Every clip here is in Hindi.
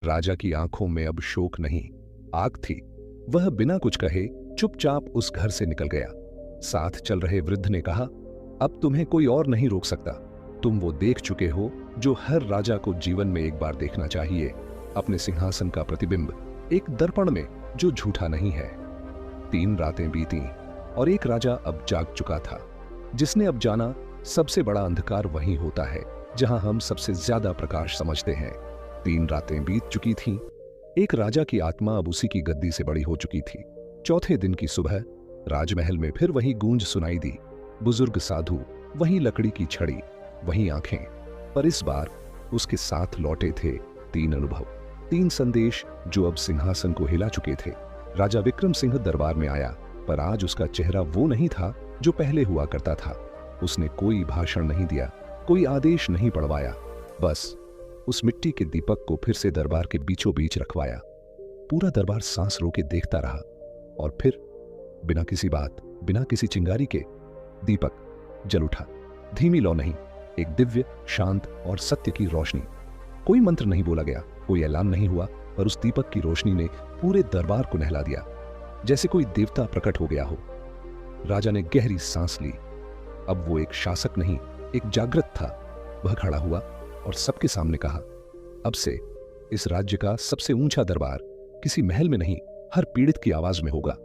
राजा की आंखों में अब शोक नहीं, आग थी। वह बिना कुछ कहे चुपचाप उस घर से निकल गया। साथ चल रहे वृद्ध ने कहा, अब तुम्हें कोई और नहीं रोक सकता। तुम वो देख चुके हो जो हर राजा को जीवन में एक बार देखना चाहिए, अपने सिंहासन का प्रतिबिंब एक दर्पण में जो झूठा नहीं है। 3 रातें बीती और एक राजा अब जाग चुका था, जिसने अब जाना सबसे बड़ा अंधकार वही होता है जहां हम सबसे ज्यादा प्रकाश समझते हैं। 3 रातें बीत चुकी थीं। एक राजा की आत्मा अब उसी की गद्दी से बड़ी हो चुकी थी। चौथे दिन की सुबह राजमहल में फिर वही गूंज सुनाई दी। बुजुर्ग साधु, वही लकड़ी की छड़ी, वही आंखें, पर इस बार उसके साथ लौटे थे 3 अनुभव, 3 संदेश जो अब सिंहासन को हिला चुके थे। राजा विक्रम सिंह दरबार में आया, पर आज उसका चेहरा वो नहीं था जो पहले हुआ करता था। उसने कोई भाषण नहीं दिया, कोई आदेश नहीं पढ़वाया, बस उस मिट्टी के दीपक को फिर से दरबार के बीचों बीच रखवाया। पूरा दरबार सांस रोके देखता रहा और फिर बिना किसी बात, बिना किसी चिंगारी के दीपक जल उठा। धीमी लौ नहीं, एक दिव्य, शांत और सत्य की रोशनी। कोई मंत्र नहीं बोला गया, कोई ऐलान नहीं हुआ, पर उस दीपक की रोशनी ने पूरे दरबार को नहला दिया, जैसे कोई देवता प्रकट हो गया हो। राजा ने गहरी सांस ली। अब वो एक शासक नहीं, एक जागृत था। वह खड़ा हुआ और सबके सामने कहा, अब से इस राज्य का सबसे ऊंचा दरबार किसी महल में नहीं, हर पीड़ित की आवाज में होगा।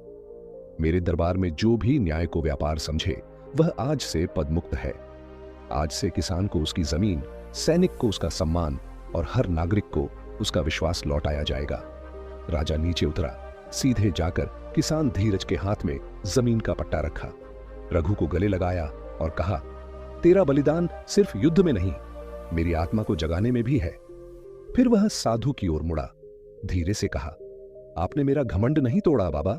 मेरे दरबार में जो भी न्याय को व्यापार समझे, वह आज से पदमुक्त है। आज से किसान को उसकी जमीन, सैनिक को उसका सम्मान और हर नागरिक को उसका विश्वास लौटाया जाएगा। राजा नीचे उतरा। सीधे जाकर किसान धीरज के हाथ में जमीन का पट्टा रखा, रघु को गले लगाया और कहा, तेरा बलिदान सिर्फ युद्ध में नहीं, मेरी आत्मा को जगाने में भी है। फिर वह साधु की ओर मुड़ा, धीरे से कहा, आपने मेरा घमंड नहीं तोड़ा बाबा,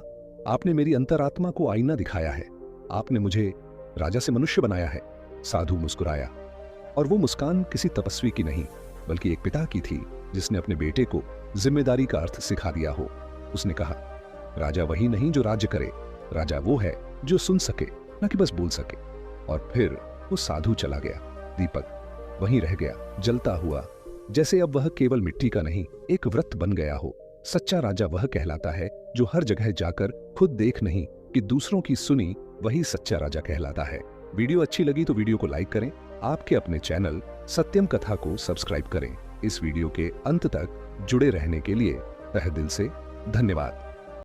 आपने मेरी अंतरात्मा को आईना दिखाया है, आपने मुझे राजा से मनुष्य बनाया है। साधु मुस्कुराया, और वो मुस्कान किसी तपस्वी की नहीं, बल्कि एक पिता की थी जिसने अपने बेटे को जिम्मेदारी का अर्थ सिखा दिया हो। उसने कहा, राजा वही नहीं जो राज्य करे, राजा वो है जो सुन सके, न कि बस बोल सके। और फिर वो साधु चला गया। दीपक वहीं रह गया, जलता हुआ, जैसे अब वह केवल मिट्टी का नहीं, एक व्रत बन गया हो। सच्चा राजा वह कहलाता है जो हर जगह जाकर खुद देख नहीं कि दूसरों की सुनी, वही सच्चा राजा कहलाता है। वीडियो अच्छी लगी तो वीडियो को लाइक करें, आपके अपने चैनल सत्यम कथा को सब्सक्राइब करें। इस वीडियो के अंत तक जुड़े रहने के लिए तहे दिल से धन्यवाद।